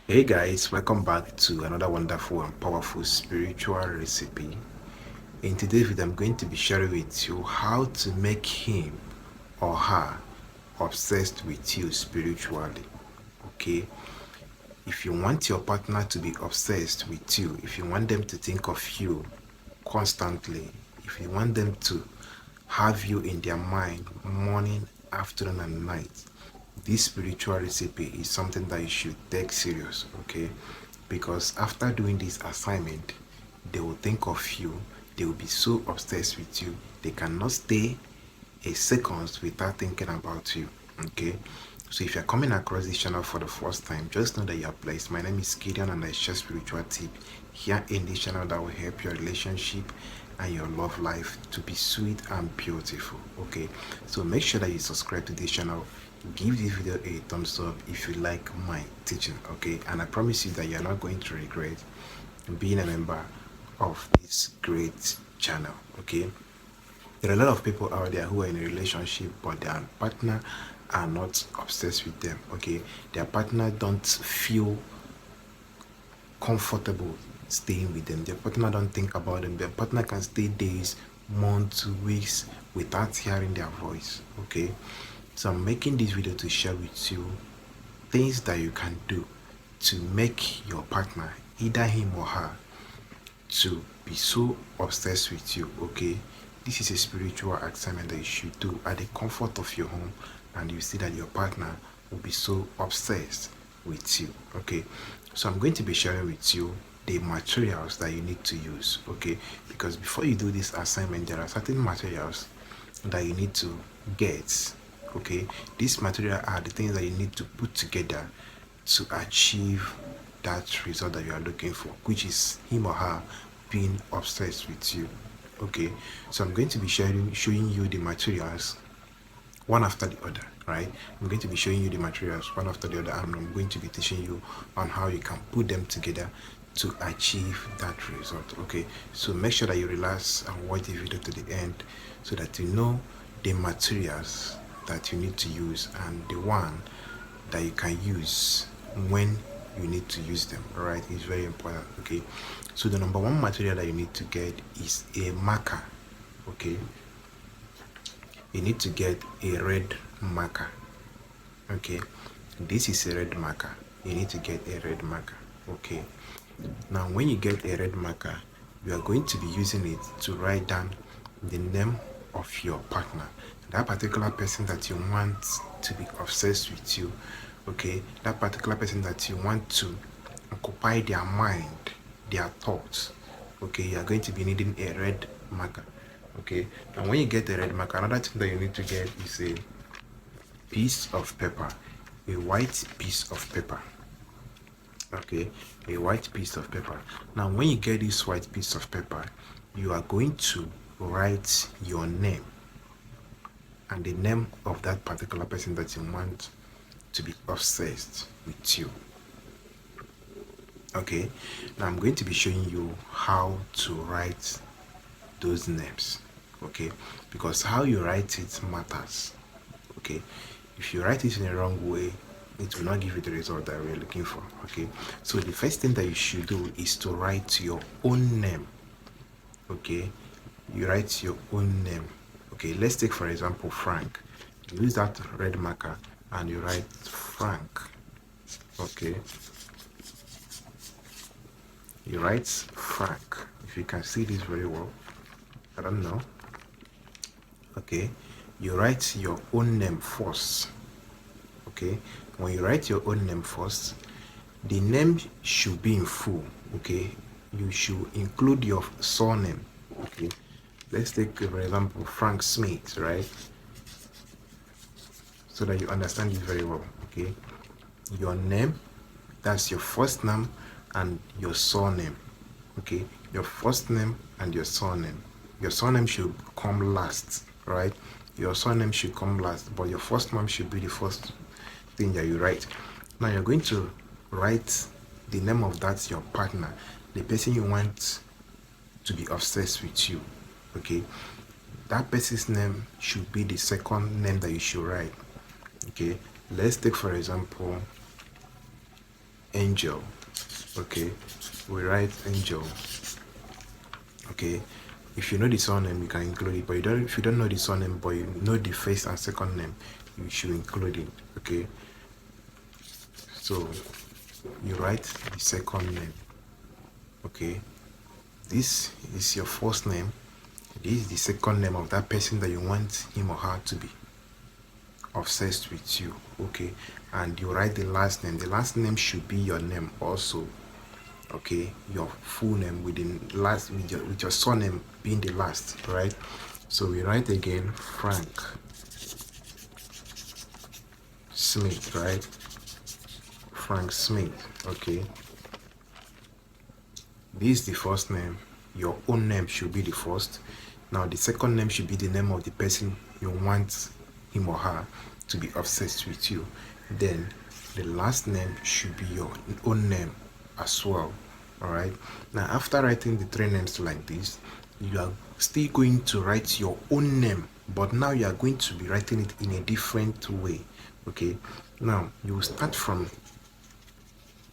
Hey guys, welcome back to another wonderful and powerful spiritual recipe. In today's video, I'm going to be sharing with you how to make him or her obsessed with you spiritually. Okay, if you want your partner to be obsessed with you, if you want them to think of you constantly, if you want them to have you in their mind morning, afternoon, and night, this spiritual recipe is something that you should take serious. Okay, because after doing this assignment, they will think of you, they will be so obsessed with you, they cannot stay a second without thinking about you. Okay, so if you're coming across this channel for the first time, just know that you're blessed. My name is Gideon and I share spiritual tip here in this channel that will help your relationship and your love life to be sweet and beautiful. Okay, so make sure that you subscribe to this channel, give this video a thumbs up if you like my teaching. Okay, and I promise you that you're not going to regret being a member of this great channel. Okay, there are a lot of people out there who are in a relationship but their partner are not obsessed with them. Okay, their partner don't feel comfortable staying with them, their partner don't think about them, their partner can stay days, months, weeks without hearing their voice. Okay, so I'm making this video to share with you things that you can do to make your partner, either him or her, to be so obsessed with you. Okay, this is a spiritual assignment that you should do at the comfort of your home, and you see that your partner will be so obsessed with you. Okay, so I'm going to be sharing with you the materials that you need to use. Okay, because before you do this assignment, there are certain materials that you need to get. Okay, these materials are the things that you need to put together to achieve that result that you are looking for, which is him or her being obsessed with you. Okay, so I'm going to be showing you the materials one after the other, right? I'm going to be showing you the materials one after the other, and I'm going to be teaching you on how you can put them together to achieve that result. Okay, so make sure that you relax and watch the video to the end so that you know the materials that you need to use and the one that you can use when you need to use them. All right, it's very important. Okay, so the number one material that you need to get is a marker. Okay, you need to get a red marker. Okay, this is a red marker. You need to get a red marker. Okay, now when you get a red marker, you are going to be using it to write down the name of your partner, that particular person that you want to be obsessed with you. Okay, that particular person that you want to occupy their mind, their thoughts. Okay, you are going to be needing a red marker. Okay, and when you get a red marker, another thing that you need to get is a piece of paper, a white piece of paper. Okay, a white piece of paper. Now when you get this white piece of paper, you are going to write your name and the name of that particular person that you want to be obsessed with you. Okay, now I'm going to be showing you how to write those names. Okay, because how you write it matters. Okay, if you write it in the wrong way, it will not give you the result that we're looking for. Okay, so the first thing that you should do is to write your own name. Okay, you write your own name. Okay, let's take for example Frank. Use that red marker and you write Frank. Okay, you write Frank. If you can see this very well, I don't know. Okay, you write your own name first. Okay, when you write your own name first, the name should be in full. Okay, you should include your surname. Okay, let's take for example Frank Smith, right? So that you understand it very well. Okay, your name, that's your first name and your surname. Okay, your first name and your surname. Your surname should come last, right? Your surname should come last, but your first name should be the first thing that you write. Now you're going to write the name of that your partner, the person you want to be obsessed with you. Okay, that person's name should be the second name that you should write. Okay, let's take for example Angel. Okay, we write Angel. Okay, if you know the surname, you can include it, but if you don't know the surname but you know the first and second name, you should include it. Okay, so you write the second name. Okay, this is your first name, this is the second name of that person that you want him or her to be obsessed with you. Okay, and you write the last name. The last name should be your name also. Okay, your full name with your surname being the last, right? So we write again Frank Smith, right? Frank Smith. Okay, this is the first name. Your own name should be the first. Now the second name should be the name of the person you want him or her to be obsessed with you. Then the last name should be your own name as well. All right, now after writing the three names like this, you are still going to write your own name, but now you are going to be writing it in a different way. Okay, now you will start from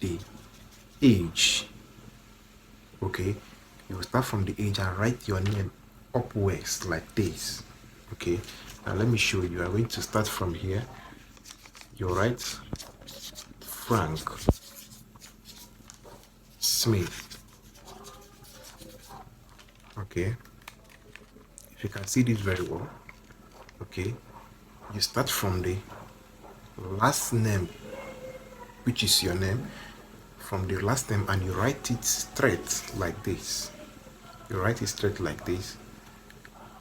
the age. Okay, you will start from the age and write your name upwards like this. Okay, now let me show you. I'm going to start from here. You write Frank Smith. Okay, if you can see this very well. Okay, you start from the last name, which is your name, from the last name, and you write it straight like this. You write it straight like this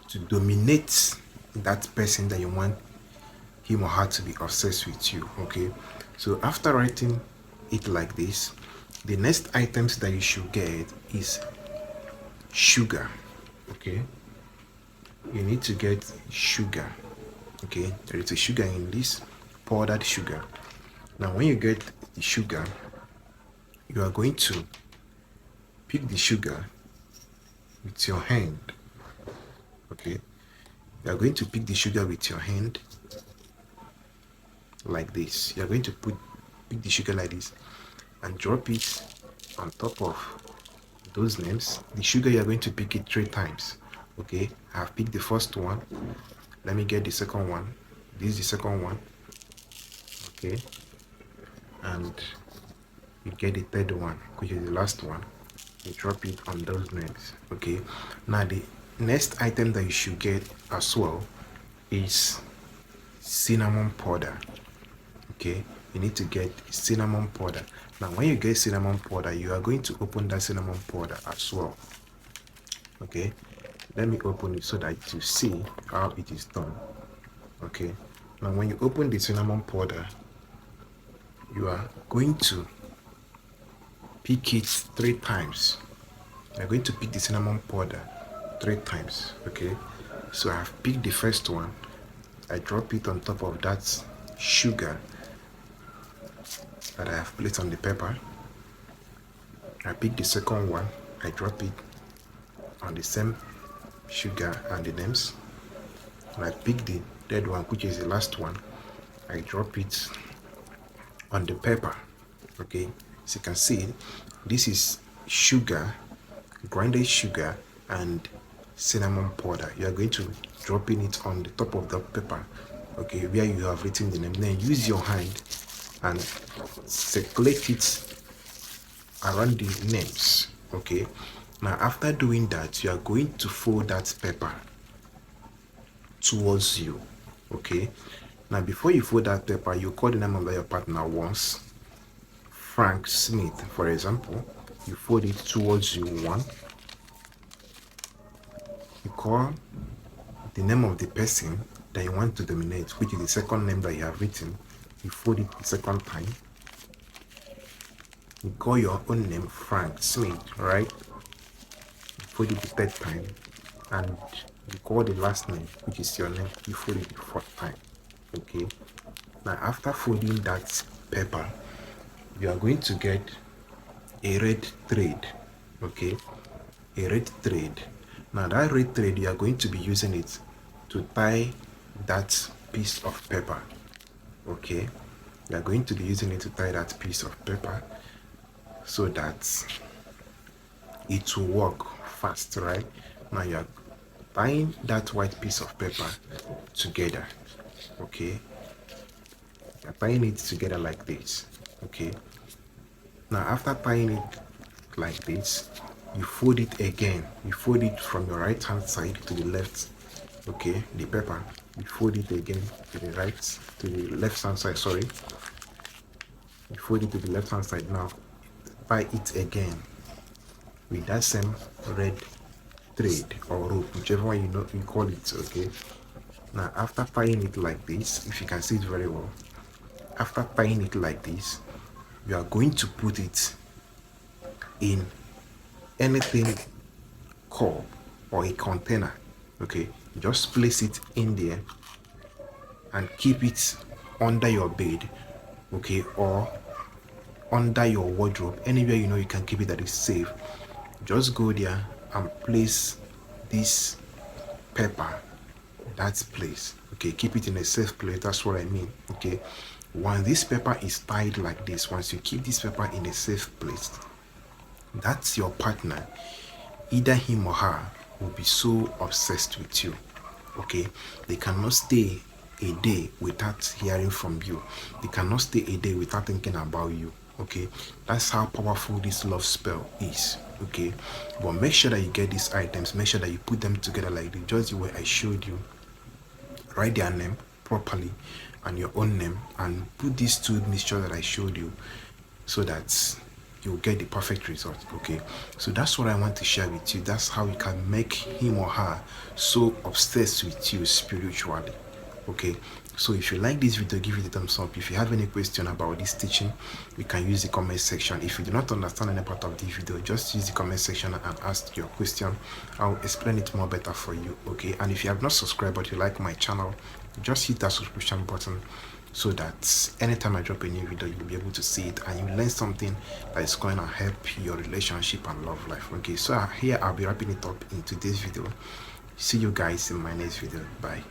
to dominate that person that you want him or her to be obsessed with you. Okay, so after writing it like this, the next items that you should get is sugar. Okay, you need to get sugar. Okay, there is a sugar in this, powdered sugar. Now when you get the sugar, you are going to pick the sugar with your hand. Okay, you are going to pick the sugar with your hand like this. You are going to pick the sugar like this and drop it on top of those names. The sugar, you are going to pick it 3 times. Okay, I have picked the first one. Let me get the second one. This is the second one. Okay, and you get the third one, which is the last one. You drop it on those names. Okay, now the next item that you should get as well is cinnamon powder. Okay, you need to get cinnamon powder. Now when you get cinnamon powder, you are going to open that cinnamon powder as well. Okay, let me open it so that you see how it is done. Okay, now when you open the cinnamon powder, you are going to pick it 3 times. You're going to pick the cinnamon powder 3 times. Okay, so I have picked the first one. I drop it on top of that sugar that I have placed on the pepper. I pick the second one. I drop it on the same sugar and the names. And I pick the third one, which is the last one. I drop it on the pepper. Okay, as you can see, this is sugar, grinded sugar, and cinnamon powder. You are going to dropping it on the top of the pepper. Okay, where you have written the name. Then use your hand and circulate it around the names. Okay, now after doing that, you are going to fold that pepper towards you. Okay, now before you fold that pepper, you call the name of your partner once. Frank Smith, for example, you fold it towards you 1. You call the name of the person that you want to dominate, which is the second name that you have written. You fold it the second time. You call your own name, Frank Smith, right? You fold it the third time, and you call the last name, which is your name. You fold it the 4th time. Okay, now after folding that pepper, you are going to get a red thread. Okay, a red thread. Now that red thread, you are going to be using it to tie that piece of pepper. Okay, you are going to be using it to tie that piece of pepper. so that it will work fast, right? Now you are tying that white piece of paper together, okay? You're tying it together like this, okay? Now after tying it like this, you fold it again. You fold it from your right hand side to the left, okay? The paper, you fold it again to the right, to the left hand side, sorry. You fold it to the left hand side. Now tie it again with that same red thread or rope, whichever one you call it, okay? Now after tying it like this, if you can see it very well, after tying it like this, you are going to put it in anything cup or a container, okay? Just place it in there and keep it under your bed, okay, or under your wardrobe, anywhere you know you can keep it that is safe. Just go there and place this paper that place, okay? Keep it in a safe place, that's what I mean, okay? Once this paper is tied like this, once you keep this paper in a safe place, that's your partner. Either him or her will be so obsessed with you, okay? They cannot stay a day without hearing from you. They cannot stay a day without thinking about you, okay? That's how powerful this love spell is, okay? But make sure that you get these items, make sure that you put them together like the just the way I showed you. Write their name properly and your own name, and put these two mixture that I showed you, so that you'll get the perfect result, okay? So that's what I want to share with you. That's how you can make him or her so obsessed with you spiritually, okay? So if you like this video, give it a thumbs up. If you have any question about this teaching, you can use the comment section. If you do not understand any part of the video, just use the comment section and ask your question. I'll explain it more better for you, okay? And if you have not subscribed but you like my channel, just hit that subscription button, so that anytime I drop a new video, you'll be able to see it and you learn something that is going to help your relationship and love life, okay? So here I'll be wrapping it up in today's video. See you guys in my next video. Bye.